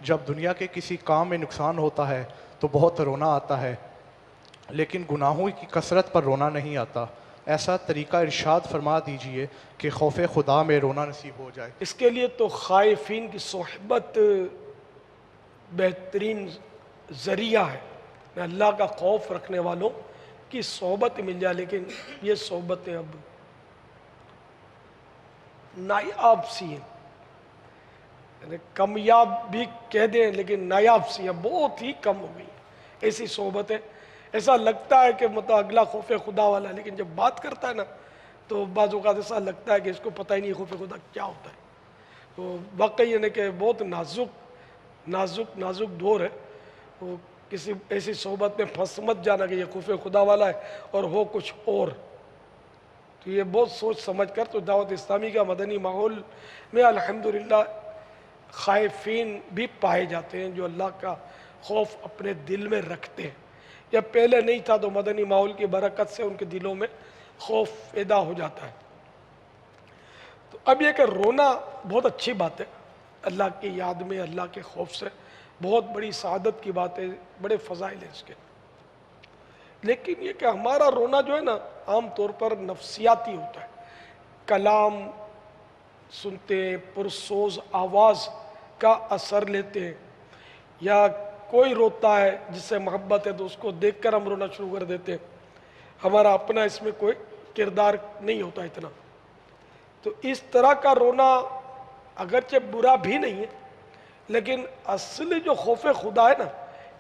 جب دنیا کے کسی کام میں نقصان ہوتا ہے تو بہت رونا آتا ہے، لیکن گناہوں کی کثرت پر رونا نہیں آتا۔ ایسا طریقہ ارشاد فرما دیجئے کہ خوف خدا میں رونا نصیب ہو جائے۔ اس کے لیے تو خائفین کی صحبت بہترین ذریعہ ہے، میں اللہ کا خوف رکھنے والوں کی صحبت مل جائے، لیکن یہ صحبتیں اب نایاب سی ہیں، یعنی کمیاب بھی کہہ دیں لیکن نایاب سی ہیں، بہت ہی کم ہو گئی ہیں ایسی صحبتیں۔ ایسا لگتا ہے کہ مطلب اگلا خوف خدا والا ہے، لیکن جب بات کرتا ہے نا تو بعض اوقات ایسا لگتا ہے کہ اس کو پتہ ہی نہیں خوف خدا کیا ہوتا ہے۔ تو واقعی یعنی کہ بہت نازک دور ہے، وہ کسی ایسی صحبت میں پھنس مت جانا کہ یہ خوف خدا والا ہے اور ہو کچھ اور۔ تو یہ بہت سوچ سمجھ کر تو دعوت اسلامی کا مدنی ماحول میں الحمدللہ خائفین بھی پائے جاتے ہیں جو اللہ کا خوف اپنے دل میں رکھتے ہیں، یا پہلے نہیں تھا تو مدنی ماحول کی برکت سے ان کے دلوں میں خوف پیدا ہو جاتا ہے۔ تو اب یہ کہ رونا بہت اچھی بات ہے، اللہ کی یاد میں اللہ کے خوف سے بہت بڑی سعادت کی بات ہے، بڑے فضائل ہیں اس کے۔ لیکن یہ کہ ہمارا رونا جو ہے نا عام طور پر نفسیاتی ہوتا ہے، کلام سنتے ہیں، پرسوز آواز کا اثر لیتے ہیں، یا کوئی روتا ہے جس سے محبت ہے تو اس کو دیکھ کر ہم رونا شروع کر دیتے ہیں، ہمارا اپنا اس میں کوئی کردار نہیں ہوتا اتنا۔ تو اس طرح کا رونا اگرچہ برا بھی نہیں ہے، لیکن اصل جو خوف خدا ہے نا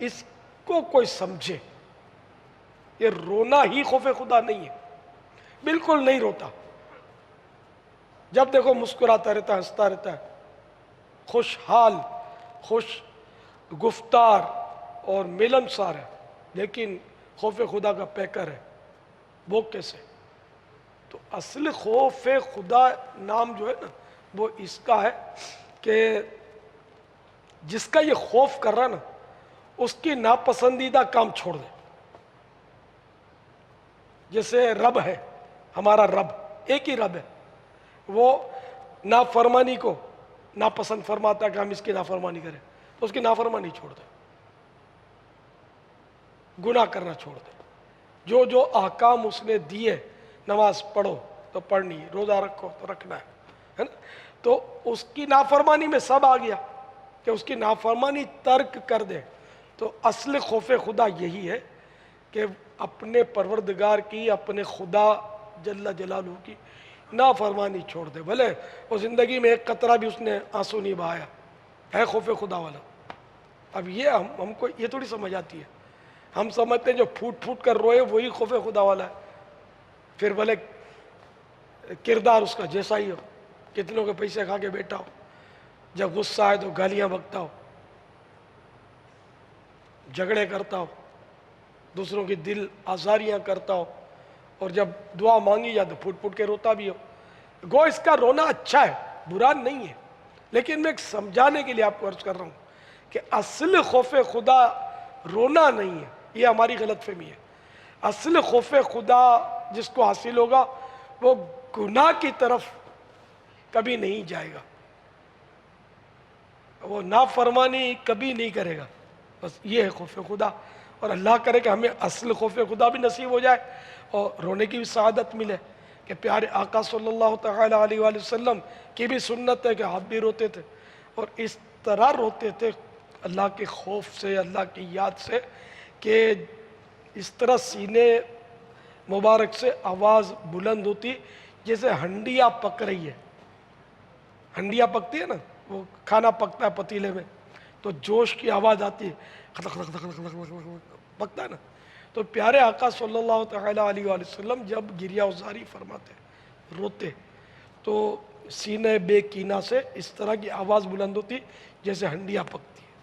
اس کو کوئی سمجھے، یہ رونا ہی خوف خدا نہیں ہے، بالکل نہیں روتا، جب دیکھو مسکراتا رہتا ہے، ہنستا رہتا ہے، خوشحال، خوش گفتار اور ملنسار ہے، لیکن خوف خدا کا پیکر ہے، وہ کیسے؟ تو اصل خوف خدا نام جو ہے نا وہ اس کا ہے کہ جس کا یہ خوف کر رہا نا اس کی ناپسندیدہ کام چھوڑ دے۔ جیسے رب ہے، ہمارا رب ایک ہی رب ہے، وہ نافرمانی کو ناپسند فرماتا ہے کہ ہم اس کی نافرمانی کریں، تو اس کی نافرمانی چھوڑ دے، گناہ کرنا چھوڑ دے، جو جو احکام اس نے دیے، نماز پڑھو تو پڑھنی ہے، روزہ رکھو تو رکھنا ہے نا، تو اس کی نافرمانی میں سب آ گیا کہ اس کی نافرمانی ترک کر دے۔ تو اصل خوف خدا یہی ہے کہ اپنے پروردگار کی، اپنے خدا جل جلالہ کی نافرمانی چھوڑ دے، بھلے وہ زندگی میں ایک قطرہ بھی اس نے آنسو نہیں بہایا، ہے خوف خدا والا۔ اب یہ ہم کو یہ تھوڑی سمجھ آتی ہے، ہم سمجھتے ہیں جو پھوٹ پھوٹ کر روئے وہی خوف خدا والا ہے، پھر بھلے کردار اس کا جیسا ہی ہو، کتنوں کے پیسے کھا کے بیٹھا ہو، جب غصہ آئے تو گالیاں بکتا ہو، جھگڑے کرتا ہو، دوسروں کی دل آزاریاں کرتا ہو، اور جب دعا مانگی جائے تو پھوٹ پھوٹ کے روتا بھی ہو۔ گو اس کا رونا اچھا ہے، برا نہیں ہے، لیکن میں ایک سمجھانے کے لیے آپ کو عرض کر رہا ہوں کہ اصل خوف خدا رونا نہیں ہے، یہ ہماری غلط فہمی ہے۔ اصل خوف خدا جس کو حاصل ہوگا وہ گناہ کی طرف کبھی نہیں جائے گا، وہ نافرمانی کبھی نہیں کرے گا، بس یہ ہے خوف خدا۔ اور اللہ کرے کہ ہمیں اصل خوف خدا بھی نصیب ہو جائے اور رونے کی بھی سعادت ملے، کہ پیارے آقا صلی اللہ تعالی علیہ وآلہ وسلم کی بھی سنت ہے کہ آپ بھی روتے تھے، اور اس طرح روتے تھے اللہ کے خوف سے، اللہ کی یاد سے، کہ اس طرح سینے مبارک سے آواز بلند ہوتی جیسے ہنڈیا پک رہی ہے۔ ہنڈیا پکتی ہے نا، وہ کھانا پکتا ہے پتیلے میں تو جوش کی آواز آتی ہے، خلق خلق خلق خلق خلق خلق پکتا ہے نا، تو پیارے آقا صلی اللہ تعالی علیہ وآلہ وسلم جب گریہ وزاری فرماتے روتے تو سینے بے کینہ سے اس طرح کی آواز بلند ہوتی جیسے ہنڈیا پکتی ہے۔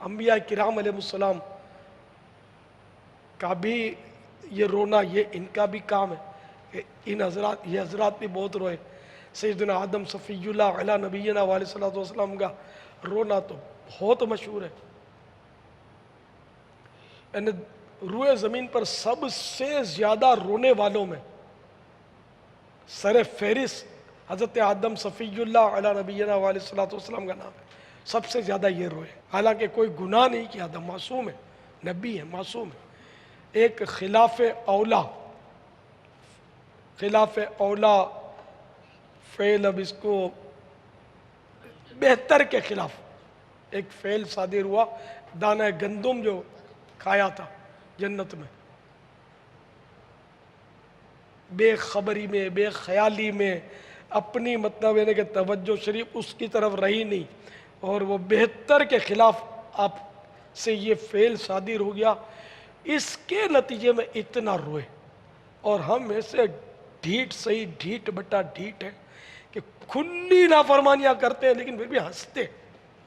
انبیاء کرام علیہ السلام کا بھی یہ رونا، یہ ان کا بھی کام ہے کہ یہ حضرات بھی بہت روئے۔ سیدنا آدم صفی اللہ علیہ نبینا علیہ الصلوۃ والسلام کا رونا تو بہت مشہور ہے، یعنی روئے زمین پر سب سے زیادہ رونے والوں میں سر فہرست حضرت آدم صفی اللہ علیہ نبینا علیہ الصلوۃ والسلام کا نام ہے۔ سب سے زیادہ یہ روئے، حالانکہ کوئی گناہ نہیں کیا تھا، معصوم ہے، نبی ہے، معصوم ہے۔ ایک خلاف اولا فعل، اب اس کو بہتر کے خلاف ایک فعل صادر ہوا، دانہ گندم جو کھایا تھا جنت میں، بے خبری میں، بے خیالی میں، اپنی مطلب یعنی کہ توجہ شریف اس کی طرف رہی نہیں، اور وہ بہتر کے خلاف آپ سے یہ فعل صادر ہو گیا، اس کے نتیجے میں اتنا روئے۔ اور ہم ایسے ڈھیٹ، صحیح ڈھیٹ بٹا ڈھیٹ ہے کہ کھلی نافرمانیاں کرتے ہیں لیکن پھر بھی ہنستے۔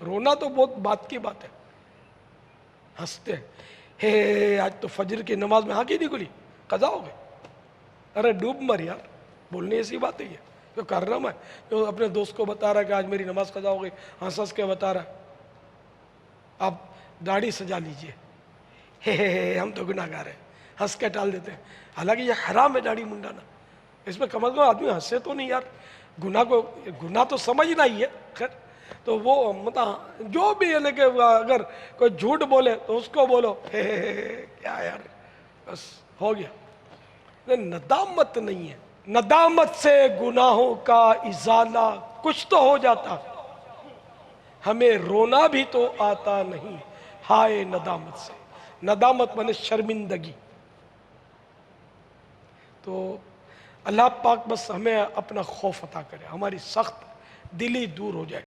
رونا تو بہت بات کی بات ہے، ہنستے ہے آج تو فجر کی نماز میں آنکھ ہی نہیں کھلی، قضا ہو گئی۔ ارے ڈوب مر یار، بولنے ایسی بات ہے یہ جو کر رہا میں، جو اپنے دوست کو بتا رہا ہے کہ آج میری نماز قضا ہو گئی، ہنس ہنس کے بتا رہا ہے۔ آپ داڑھی سجا لیجئے، ہم تو گناہ گار ہیں، ہنس کے ٹال دیتے ہیں، حالانکہ یہ حرام ہے داڑھی منڈانا، اس میں کم از کم آدمی ہنسے تو نہیں یار، گناہ تو سمجھنا ہی ہے۔ خیر تو وہ مطلب جو بھی ہے، لیکن اگر کوئی جھوٹ بولے تو اس کو بولو کیا یار، بس ہو گیا۔ ندامت نہیں ہے، ندامت سے گناہوں کا ازالہ کچھ تو ہو جاتا، ہمیں رونا بھی تو آتا نہیں ہائے ندامت سے۔ ندامت بنے شرمندگی۔ تو اللہ پاک بس ہمیں اپنا خوف عطا کرے، ہماری سخت دلی دور ہو جائے۔